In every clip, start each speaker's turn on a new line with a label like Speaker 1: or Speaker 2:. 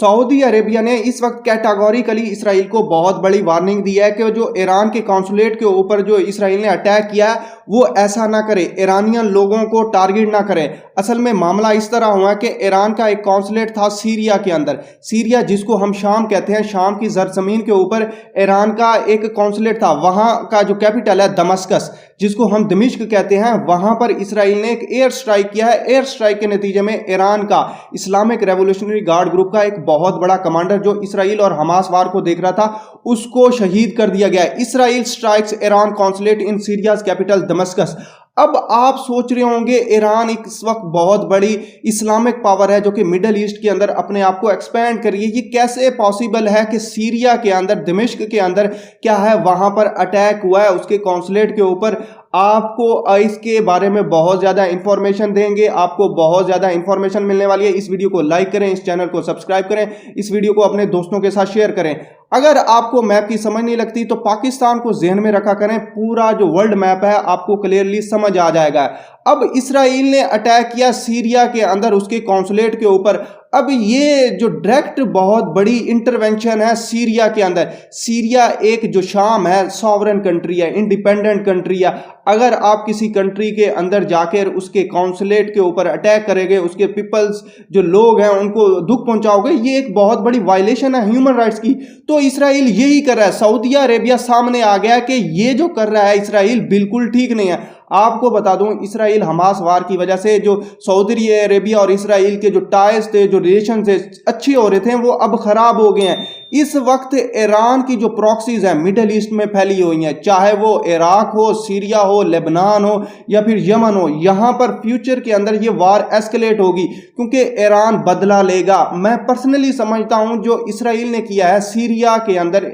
Speaker 1: Saudi Arabia ने इस वक्त कैटेगोरिकली इसराइल को बहुत बड़ी वार्निंग दी है कि जो ईरान के कॉन्सुलेट के ऊपर जो इसराइल ने अटैक किया है वो ऐसा ना करे, ईरानियन लोगों को टारगेट ना करे। असल में मामला इस तरह हुआ कि ईरान का एक कॉन्सुलेट था सीरिया के अंदर, सीरिया जिसको हम शाम कहते हैं, शाम की जरजमीन के ऊपर ईरान का एक कॉन्सुलेट था। वहां का जो कैपिटल है दमस्कस, जिसको हम दमिश्क कहते हैं, वहां पर इसराइल ने एक एयर स्ट्राइक किया है। एयर स्ट्राइक के नतीजे में ईरान का इस्लामिक रेवोल्यूशनरी गार्ड ग्रुप का एक बहुत बड़ा कमांडर जो इसराइल और हमास वार को देख रहा था, उसको शहीद कर दिया गया। इसराइल स्ट्राइक्स ईरान कॉन्सुलेट इन सीरियाज कैपिटल दमस्कस। अब आप सोच रहे होंगे ईरान इस वक्त बहुत बड़ी इस्लामिक पावर है जो कि मिडल ईस्ट के अंदर अपने आप को एक्सपेंड कर रही है। ये कैसे पॉसिबल है कि सीरिया के अंदर, दमिश्क के अंदर क्या है, वहां पर अटैक हुआ है उसके कॉन्सुलेट के ऊपर। आपको इसके बारे में बहुत ज़्यादा इंफॉर्मेशन देंगे, आपको बहुत ज़्यादा इंफॉर्मेशन मिलने वाली है। इस वीडियो को लाइक करें, इस चैनल को सब्सक्राइब करें, इस वीडियो को अपने दोस्तों के साथ शेयर करें। अगर आपको मैप की समझ नहीं लगती तो पाकिस्तान को ज़हन में रखा करें, पूरा जो वर्ल्ड मैप है आपको क्लियरली समझ आ जाएगा। अब इसराइल ने अटैक किया सीरिया के अंदर उसके कॉन्सुलेट के ऊपर। अब ये जो डायरेक्ट बहुत बड़ी इंटरवेंशन है सीरिया के अंदर। सीरिया एक जो शाम है, सॉवरेन कंट्री है, इंडिपेंडेंट कंट्री है। अगर आप किसी कंट्री के अंदर जाकर उसके कॉन्सुलेट के ऊपर अटैक करेंगे, उसके पीपल्स जो लोग हैं उनको दुख पहुंचाओगे, ये एक बहुत बड़ी वायलेशन है ह्यूमन राइट्स की। तो इसराइल यही कर रहा है। सऊदी अरेबिया सामने आ गया कि ये जो कर रहा है इसराइल बिल्कुल ठीक नहीं है। आपको बता दूं, इसराइल हमास वार की वजह से जो सऊदी अरेबिया और इसराइल के जो टाइज थे, जो रिलेशन थे, अच्छे हो रहे थे, वो अब खराब हो गए हैं। इस वक्त ईरान की जो प्रॉक्सीज हैं मिडल ईस्ट में फैली हुई हैं, चाहे वो इराक हो, सीरिया हो, लेबनान हो या फिर यमन हो, यहां पर फ्यूचर के अंदर ये वार एस्केलेट होगी क्योंकि ईरान बदला लेगा। मैं पर्सनली समझता हूं जो इसराइल ने किया है सीरिया के अंदर,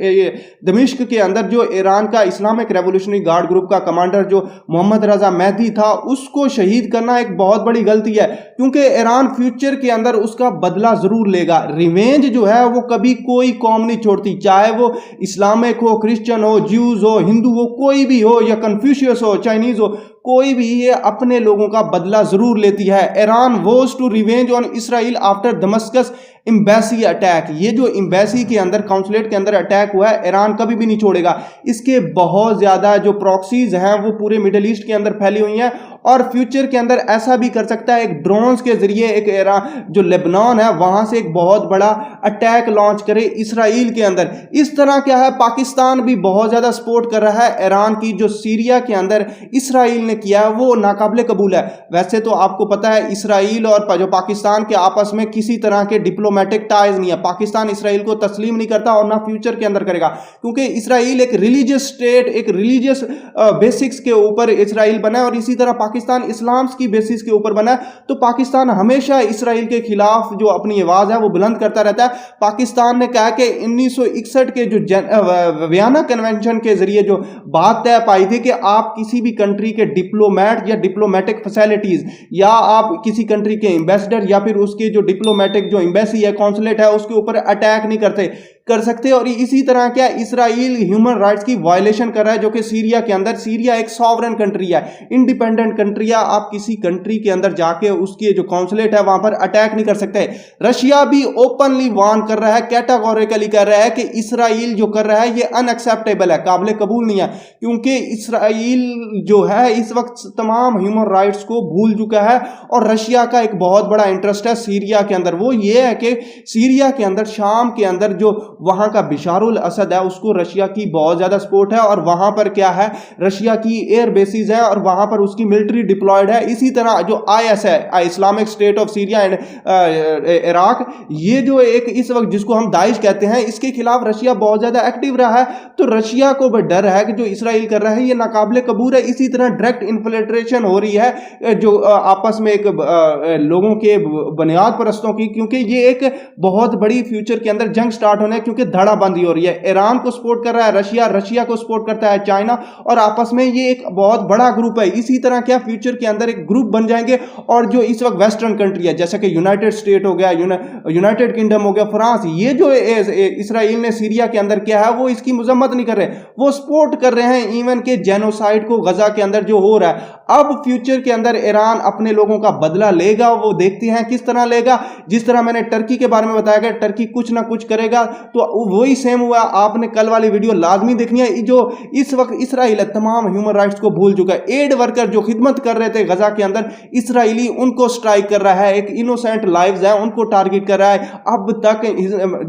Speaker 1: दमिश्क के अंदर, जो ईरान का इस्लामिक रेवोल्यूशनरी गार्ड ग्रुप का कमांडर जो मोहम्मद रजा मेहदी था, उसको शहीद करना एक बहुत बड़ी गलती है क्योंकि ईरान फ्यूचर के अंदर उसका बदला जरूर लेगा। रिवेंज जो है वो कभी कोई कौम नहीं छोड़ती, चाहे वो इस्लामिक हो, क्रिश्चियन हो, ज्यूज हो, हिंदू हो, कोई भी हो, या कन्फ्यूशियस हो, चाइनीज हो, कोई भी ये अपने लोगों का बदला जरूर लेती है। Iran was to revenge on Israel after Damascus embassy attack. ये जो एम्बेसी के अंदर, काउंसुलेट के अंदर अटैक हुआ है, ईरान कभी भी नहीं छोड़ेगा। इसके बहुत ज्यादा जो प्रॉक्सीज हैं वो पूरे मिडिल ईस्ट के अंदर फैली हुई हैं और फ्यूचर के अंदर ऐसा भी कर सकता है, एक ड्रोन्स के जरिए एक ईरान जो लेबनान है वहां से एक बहुत बड़ा अटैक लॉन्च करे इसराइल के अंदर। इस तरह क्या है, पाकिस्तान भी बहुत ज्यादा सपोर्ट कर रहा है ईरान की। जो सीरिया के अंदर इसराइल ने किया है वो नाकाबिले कबूल है। वैसे तो आपको पता है इसराइल और जो पाकिस्तान के आपस में किसी तरह के डिप्लोमेटिक टाइज नहीं है। पाकिस्तान इसराइल को तस्लीम नहीं करता और ना फ्यूचर के अंदर करेगा क्योंकि इसराइल एक रिलीजियस स्टेट, एक रिलीजियस बेसिक्स के ऊपर इसराइल बना है और इसी तरह पाकिस्तान इस्लाम्स की बेसिस के ऊपर बना है। तो पाकिस्तान हमेशा इसराइल के खिलाफ जो अपनी आवाज है वो बुलंद करता रहता है। पाकिस्तान ने कहा कि 1961 के जो वियना कन्वेंशन के जरिए जो बात तय पाई थी कि आप किसी भी कंट्री के डिप्लोमेट या डिप्लोमेटिक फैसिलिटीज या आप किसी कंट्री के एम्बेसडर या फिर उसके जो डिप्लोमेटिक जो एम्बेसी है, कॉन्सुलेट है, उसके ऊपर अटैक नहीं कर सकते। और इसी तरह क्या इसराइल ह्यूमन राइट्स की वायलेशन कर रहा है जो कि सीरिया के अंदर, सीरिया एक सॉवरेन कंट्री है, इंडिपेंडेंट कंट्री है। आप किसी कंट्री के अंदर जाके उसके जो कॉन्सुलेट है वहां पर अटैक नहीं कर सकते। रशिया भी ओपनली वार्न कर रहा है, कैटेगोरिकली कर रहा है कि इसराइल जो कर रहा है ये अनएक्सेप्टेबल है, काबिल कबूल नहीं है क्योंकि इसराइल जो है इस वक्त तमाम ह्यूमन राइट्स को भूल चुका है। और रशिया का एक बहुत बड़ा इंटरेस्ट है सीरिया के अंदर, वो ये है कि सीरिया के अंदर, शाम के अंदर जो वहां का बिशारुल असद है उसको रशिया की बहुत ज्यादा सपोर्ट है और वहां पर क्या है, रशिया की एयर बेसिस है और वहां पर उसकी मिलिट्री डिप्लॉयड है। इसी तरह जो IS है, Islamic state of Syria and Iraq, ये जो एक इस वक्त जिसको हम दाइश कहते हैं, इसके खिलाफ रशिया बहुत ज्यादा एक्टिव रहा है। तो रशिया को डर है कि जो इसराइल कर रहा है ये नाकाबिले कबूल है। इसी तरह डायरेक्ट इन्फिल्ट्रेशन हो रही है जो आपस में एक लोगों के बुनियाद परस्तों की, क्योंकि ये एक बहुत बड़ी फ्यूचर के अंदर जंग स्टार्ट होने, क्योंकि धड़ाबंदी हो रही है। ईरान को सपोर्ट कर रहा है रशिया, रशिया को सपोर्ट करता है चाइना, और आपस में ये एक बहुत बड़ा ग्रुप है। इसी तरह क्या फ्यूचर के अंदर एक ग्रुप बन जाएंगे, और जो इस वक्त वेस्टर्न कंट्री है जैसे कि यूनाइटेड स्टेट हो गया, यूनाइटेड किंगडम हो गया, फ्रांस, ये जो इसराइल ने सीरिया के अंदर किया है वो इसकी मजम्मत नहीं कर रहे, वो सपोर्ट कर रहे हैं इवन के जेनोसाइड को गजा के अंदर जो हो रहा है। अब फ्यूचर के अंदर ईरान अपने लोगों का बदला लेगा, वो देखते हैं किस तरह लेगा। जिस तरह मैंने टर्की के बारे में बताया गया, टर्की कुछ ना कुछ करेगा, तो वही सेम हुआ। आपने कल वाली वीडियो लाजमी देखनी है। जो इस वक्त इसराइल तमाम ह्यूमन राइट्स को भूल चुका है। एड वर्कर जो खिदमत कर रहे थे गजा के अंदर, इसराइली उनको स्ट्राइक कर रहा है, एक इनोसेंट लाइव्स है उनको टारगेट कर रहा है। अब तक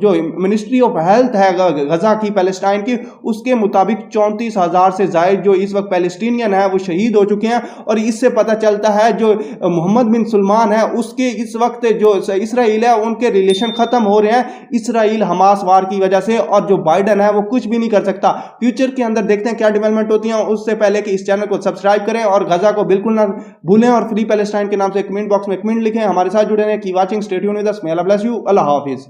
Speaker 1: जो मिनिस्ट्री ऑफ हेल्थ है गजा की, पैलेस्टाइन की, उसके मुताबिक 34,000 से ज्यादा जो इस वक्त पैलेस्टीनियन है वो शहीद हो चुके हैं। और इससे पता चलता है जो मोहम्मद बिन सलमान है उसके इस वक्त जो इसराइल है उनके रिलेशन खत्म हो रहे हैं इसराइल हमास वार की वजह से, और जो बाइडन है वो कुछ भी नहीं कर सकता। फ्यूचर के अंदर देखते हैं क्या डेवलपमेंट होती है। उससे पहले कि इस चैनल को सब्सक्राइब करें और गजा को बिल्कुल ना भूलें, और फ्री पैलेस्टाइन के नाम से कमेंट बॉक्स में कमेंट लिखें। हमारे साथ जुड़े रहें। की watching, stay tuned with us. May Allah bless you. Allah Hafiz.